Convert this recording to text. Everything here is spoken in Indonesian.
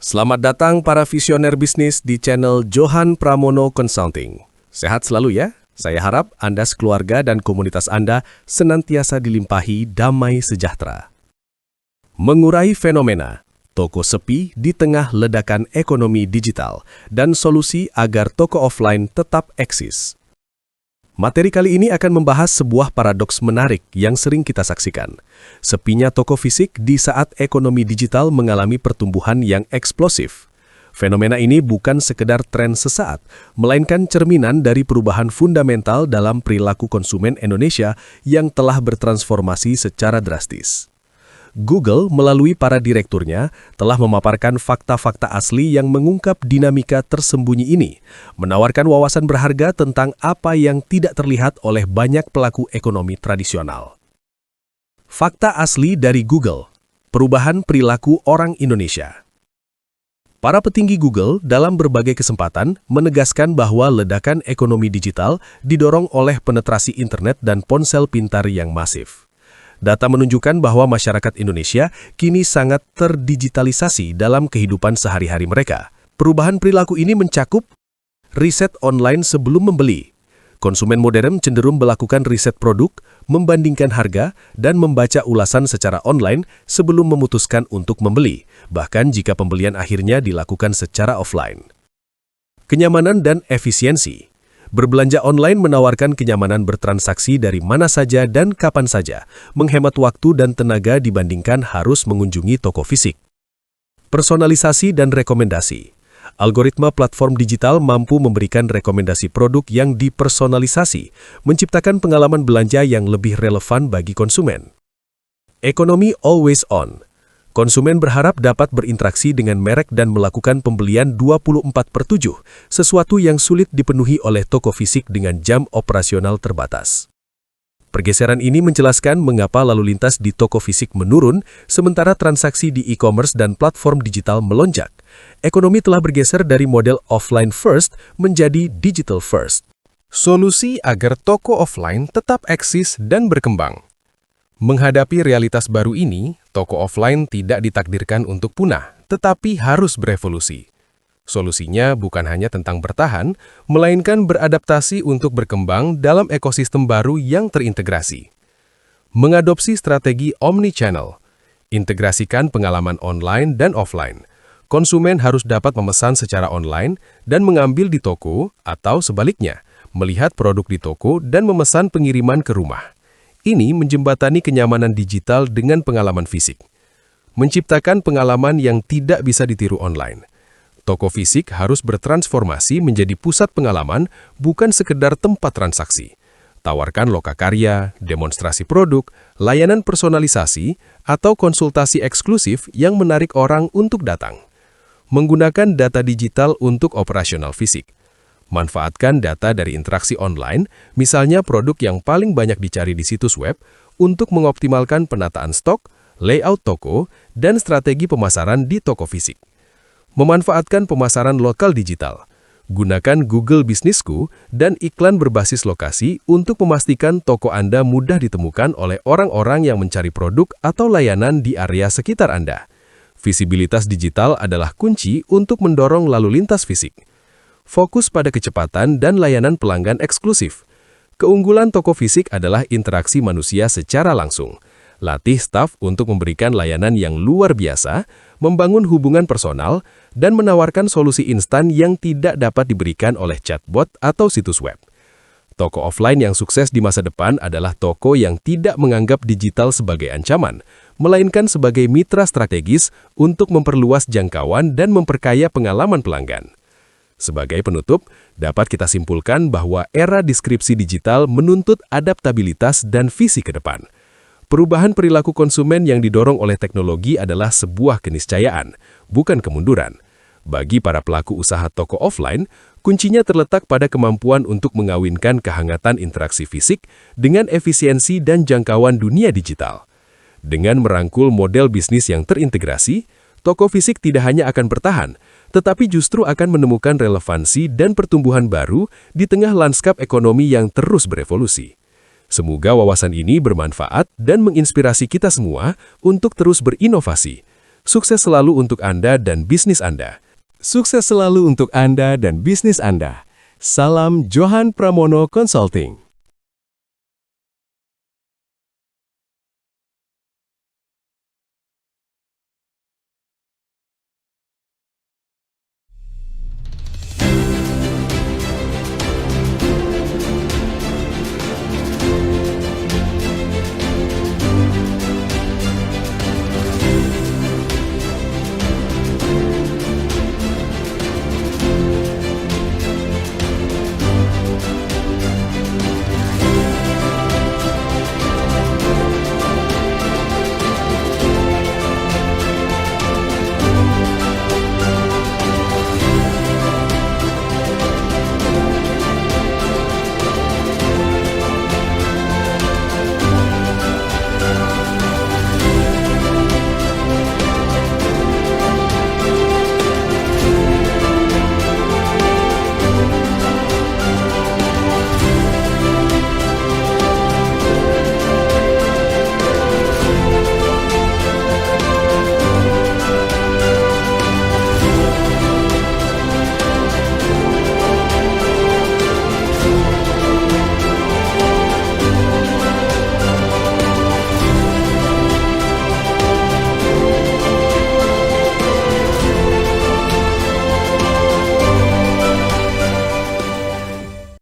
Selamat datang para visioner bisnis di channel Johan Pramono Consulting. Sehat selalu ya. Saya harap Anda sekeluarga dan komunitas Anda senantiasa dilimpahi damai sejahtera. Mengurai fenomena toko sepi di tengah ledakan ekonomi digital dan solusi agar toko offline tetap eksis. Materi kali ini akan membahas sebuah paradoks menarik yang sering kita saksikan. Sepinya toko fisik di saat ekonomi digital mengalami pertumbuhan yang eksplosif. Fenomena ini bukan sekedar tren sesaat, melainkan cerminan dari perubahan fundamental dalam perilaku konsumen Indonesia yang telah bertransformasi secara drastis. Google melalui para direkturnya telah memaparkan fakta-fakta asli yang mengungkap dinamika tersembunyi ini, menawarkan wawasan berharga tentang apa yang tidak terlihat oleh banyak pelaku ekonomi tradisional. Fakta asli dari Google, perubahan perilaku orang Indonesia. Para petinggi Google dalam berbagai kesempatan menegaskan bahwa ledakan ekonomi digital didorong oleh penetrasi internet dan ponsel pintar yang masif. Data menunjukkan bahwa masyarakat Indonesia kini sangat terdigitalisasi dalam kehidupan sehari-hari mereka. Perubahan perilaku ini mencakup riset online sebelum membeli. Konsumen modern cenderung melakukan riset produk, membandingkan harga, dan membaca ulasan secara online sebelum memutuskan untuk membeli, bahkan jika pembelian akhirnya dilakukan secara offline. Kenyamanan dan efisiensi. Berbelanja online menawarkan kenyamanan bertransaksi dari mana saja dan kapan saja, menghemat waktu dan tenaga dibandingkan harus mengunjungi toko fisik. Personalisasi dan rekomendasi. Algoritma platform digital mampu memberikan rekomendasi produk yang dipersonalisasi, menciptakan pengalaman belanja yang lebih relevan bagi konsumen. Ekonomi always on. Konsumen berharap dapat berinteraksi dengan merek dan melakukan pembelian 24/7, sesuatu yang sulit dipenuhi oleh toko fisik dengan jam operasional terbatas. Pergeseran ini menjelaskan mengapa lalu lintas di toko fisik menurun, sementara transaksi di e-commerce dan platform digital melonjak. Ekonomi telah bergeser dari model offline first menjadi digital first. Solusi agar toko offline tetap eksis dan berkembang. Menghadapi realitas baru ini, toko offline tidak ditakdirkan untuk punah, tetapi harus berevolusi. Solusinya bukan hanya tentang bertahan, melainkan beradaptasi untuk berkembang dalam ekosistem baru yang terintegrasi. Mengadopsi strategi omnichannel, integrasikan pengalaman online dan offline. Konsumen harus dapat memesan secara online dan mengambil di toko, atau sebaliknya, melihat produk di toko dan memesan pengiriman ke rumah. Ini menjembatani kenyamanan digital dengan pengalaman fisik. Menciptakan pengalaman yang tidak bisa ditiru online. Toko fisik harus bertransformasi menjadi pusat pengalaman, bukan sekedar tempat transaksi. Tawarkan lokakarya, demonstrasi produk, layanan personalisasi, atau konsultasi eksklusif yang menarik orang untuk datang. Menggunakan data digital untuk operasional fisik. Manfaatkan data dari interaksi online, misalnya produk yang paling banyak dicari di situs web, untuk mengoptimalkan penataan stok, layout toko, dan strategi pemasaran di toko fisik. Memanfaatkan pemasaran lokal digital. Gunakan Google Bisnisku dan iklan berbasis lokasi untuk memastikan toko Anda mudah ditemukan oleh orang-orang yang mencari produk atau layanan di area sekitar Anda. Visibilitas digital adalah kunci untuk mendorong lalu lintas fisik. Fokus pada kecepatan dan layanan pelanggan eksklusif. Keunggulan toko fisik adalah interaksi manusia secara langsung. Latih staf untuk memberikan layanan yang luar biasa, membangun hubungan personal, dan menawarkan solusi instan yang tidak dapat diberikan oleh chatbot atau situs web. Toko offline yang sukses di masa depan adalah toko yang tidak menganggap digital sebagai ancaman, melainkan sebagai mitra strategis untuk memperluas jangkauan dan memperkaya pengalaman pelanggan. Sebagai penutup, dapat kita simpulkan bahwa era disrupsi digital menuntut adaptabilitas dan visi ke depan. Perubahan perilaku konsumen yang didorong oleh teknologi adalah sebuah keniscayaan, bukan kemunduran. Bagi para pelaku usaha toko offline, kuncinya terletak pada kemampuan untuk mengawinkan kehangatan interaksi fisik dengan efisiensi dan jangkauan dunia digital. Dengan merangkul model bisnis yang terintegrasi, toko fisik tidak hanya akan bertahan, tetapi justru akan menemukan relevansi dan pertumbuhan baru di tengah lanskap ekonomi yang terus berevolusi. Semoga wawasan ini bermanfaat dan menginspirasi kita semua untuk terus berinovasi. Sukses selalu untuk Anda dan bisnis Anda. Sukses selalu untuk Anda dan bisnis Anda. Salam Johan Pramono Consulting.